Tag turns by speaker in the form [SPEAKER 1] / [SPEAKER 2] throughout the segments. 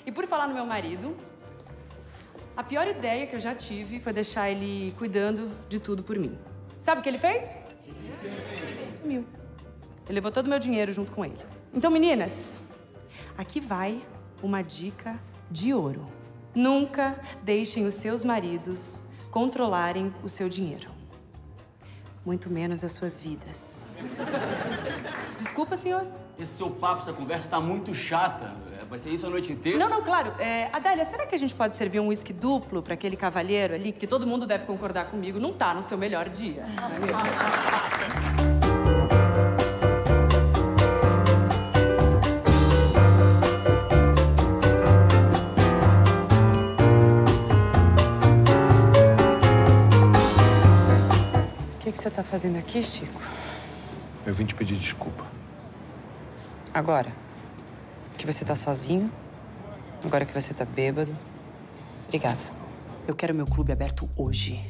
[SPEAKER 1] E por falar no meu marido, a pior ideia que eu já tive foi deixar ele cuidando de tudo por mim. Sabe o que ele fez? Sumiu. Ele levou todo o meu dinheiro junto com ele. Então, meninas, aqui vai uma dica de ouro. Nunca deixem os seus maridos controlarem o seu dinheiro. Muito menos as suas vidas. Desculpa, senhor.
[SPEAKER 2] Esse seu papo, essa conversa tá muito chata. Vai ser isso a noite inteira?
[SPEAKER 1] Não, claro. Adélia, será que a gente pode servir um uísque duplo para aquele cavalheiro ali? Que todo mundo deve concordar comigo, não tá no seu melhor dia. Não é mesmo? O que você tá fazendo aqui, Chico?
[SPEAKER 3] Eu vim te pedir desculpa.
[SPEAKER 1] Agora? Que você tá sozinho? Agora que você tá bêbado? Obrigada. Eu quero meu clube aberto hoje.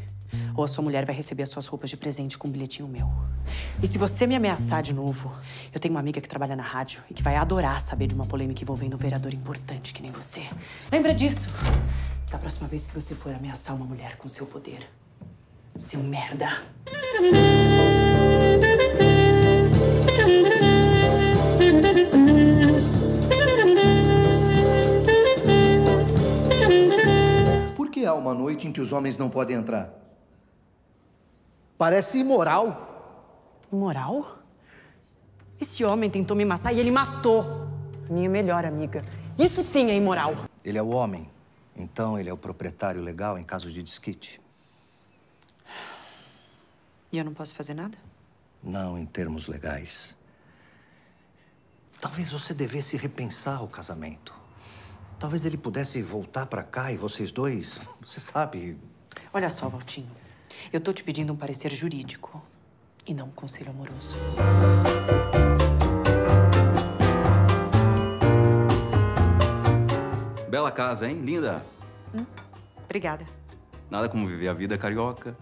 [SPEAKER 1] Ou a sua mulher vai receber as suas roupas de presente com um bilhetinho meu. E se você me ameaçar de novo, eu tenho uma amiga que trabalha na rádio e que vai adorar saber de uma polêmica envolvendo um vereador importante que nem você. Lembra disso? Da próxima vez que você for ameaçar uma mulher com seu poder. Seu merda.
[SPEAKER 4] Por que há uma noite em que os homens não podem entrar? Parece imoral.
[SPEAKER 1] Imoral? Esse homem tentou me matar e ele matou a minha melhor amiga. Isso sim é imoral.
[SPEAKER 4] Ele é o homem, então ele é o proprietário legal em caso de desquite.
[SPEAKER 1] E eu não posso fazer nada?
[SPEAKER 4] Não em termos legais. Talvez você devesse repensar o casamento. Talvez ele pudesse voltar pra cá e vocês dois, você sabe...
[SPEAKER 1] Olha só, Valtinho. Eu tô te pedindo um parecer jurídico e não um conselho amoroso.
[SPEAKER 2] Bela casa, hein? Linda.
[SPEAKER 1] Obrigada.
[SPEAKER 2] Nada como viver a vida carioca.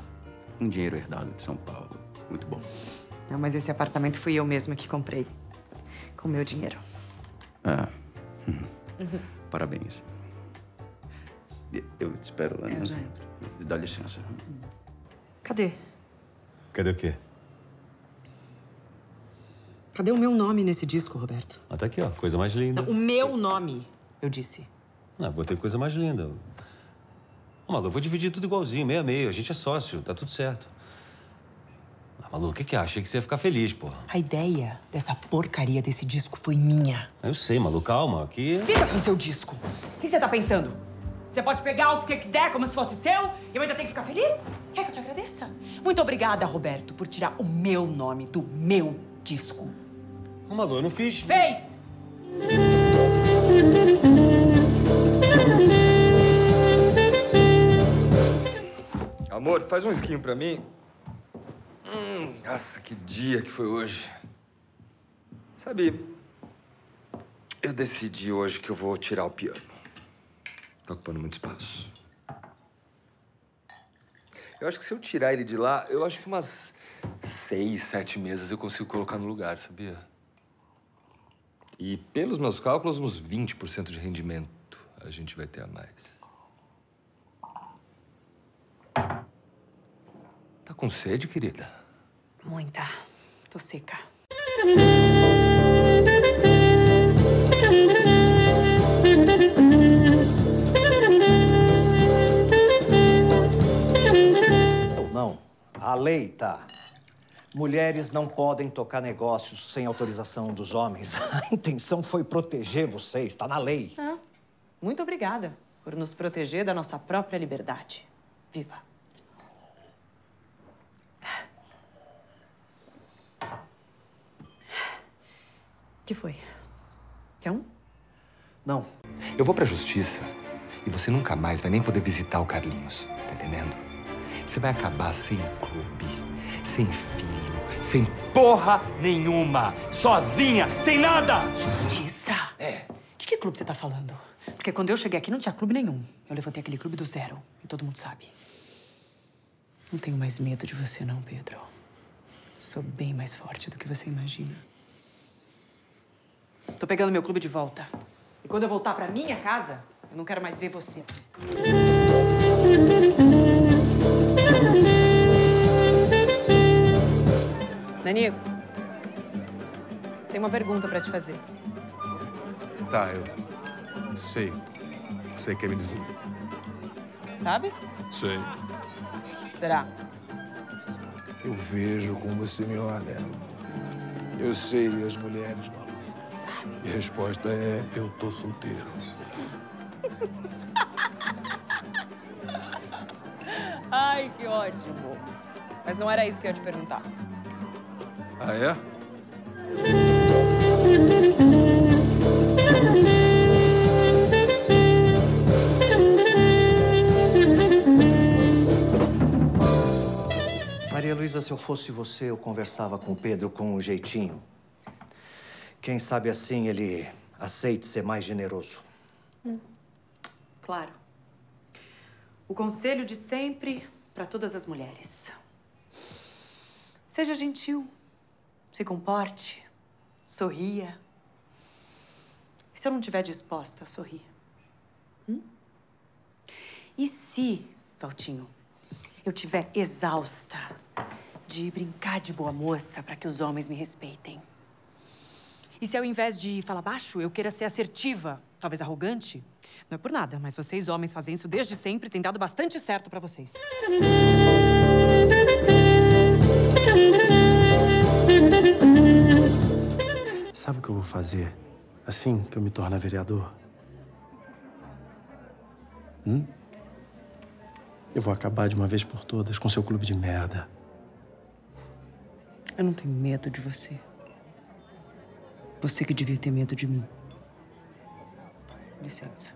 [SPEAKER 2] Um dinheiro herdado de São Paulo. Muito bom.
[SPEAKER 1] Não, mas esse apartamento fui eu mesma que comprei. Com meu dinheiro.
[SPEAKER 2] Parabéns. Eu te espero lá, né?
[SPEAKER 1] Já entro.
[SPEAKER 2] Dá licença.
[SPEAKER 1] Cadê?
[SPEAKER 3] Cadê o quê?
[SPEAKER 1] Cadê o meu nome nesse disco, Roberto?
[SPEAKER 3] Ah, tá aqui, ó. Coisa mais linda.
[SPEAKER 1] Não, o meu nome, eu disse.
[SPEAKER 3] Ah, botei coisa mais linda. Ô, Malu, eu vou dividir tudo igualzinho, meio a meio. A gente é sócio, tá tudo certo. Ah, Malu, o que que acha? Achei que você ia ficar feliz, pô.
[SPEAKER 1] A ideia dessa porcaria desse disco foi minha.
[SPEAKER 3] Eu sei, Malu, calma, aqui...
[SPEAKER 1] Fica com seu disco. O que você tá pensando? Você pode pegar o que você quiser como se fosse seu e eu ainda tenho que ficar feliz? Quer que eu te agradeça? Muito obrigada, Roberto, por tirar o meu nome do meu disco.
[SPEAKER 3] Ô, Malu, eu não fiz...
[SPEAKER 1] Fez!
[SPEAKER 5] Amor, faz um esquinho pra mim. Nossa, que dia que foi hoje. Sabe, eu decidi hoje que eu vou tirar o piano. Tá ocupando muito espaço. Eu acho que se eu tirar ele de lá, eu acho que umas 6, 7 mesas eu consigo colocar no lugar, sabia? E pelos meus cálculos, uns 20% de rendimento a gente vai ter a mais. Tá com sede, querida?
[SPEAKER 1] Muita. Tô seca.
[SPEAKER 4] Não, a lei tá. Mulheres não podem tocar negócios sem autorização dos homens. A intenção foi proteger vocês, tá na lei.
[SPEAKER 1] Ah, muito obrigada por nos proteger da nossa própria liberdade. Viva! O que foi? Quer um?
[SPEAKER 5] Não. Eu vou pra justiça e você nunca mais vai nem poder visitar o Carlinhos, tá entendendo? Você vai acabar sem clube, sem filho, sem porra nenhuma, sozinha, sem nada!
[SPEAKER 1] Justiça?
[SPEAKER 5] É.
[SPEAKER 1] De que clube você tá falando? Porque quando eu cheguei aqui não tinha clube nenhum. Eu levantei aquele clube do zero e todo mundo sabe. Não tenho mais medo de você não, Pedro. Sou bem mais forte do que você imagina. Tô pegando meu clube de volta. E quando eu voltar pra minha casa, eu não quero mais ver você. Nanico, tem uma pergunta pra te fazer.
[SPEAKER 6] Tá, eu sei. Você quer me dizer?
[SPEAKER 1] Sabe?
[SPEAKER 6] Sei.
[SPEAKER 1] Será?
[SPEAKER 6] Eu vejo como você me olha. Eu sei ler as mulheres, Malu.
[SPEAKER 1] Sabe?
[SPEAKER 6] E a resposta é: eu tô solteiro.
[SPEAKER 1] Ai, que ótimo. Mas não era isso que eu ia te perguntar.
[SPEAKER 6] Ah, é?
[SPEAKER 4] Maria Luísa, se eu fosse você, eu conversava com o Pedro com um jeitinho. Quem sabe assim ele aceite ser mais generoso.
[SPEAKER 1] Claro. O conselho de sempre para todas as mulheres. Seja gentil, se comporte, sorria. E se eu não estiver disposta a sorrir? E se, Valtinho, eu estiver exausta de brincar de boa moça para que os homens me respeitem? E se ao invés de falar baixo, eu queira ser assertiva, talvez arrogante? Não é por nada, mas vocês homens fazem isso desde sempre, tem dado bastante certo para vocês.
[SPEAKER 7] Sabe o que eu vou fazer assim que eu me tornar vereador? Eu vou acabar de uma vez por todas com seu clube de merda.
[SPEAKER 1] Eu não tenho medo de você. Você que devia ter medo de mim. Licença.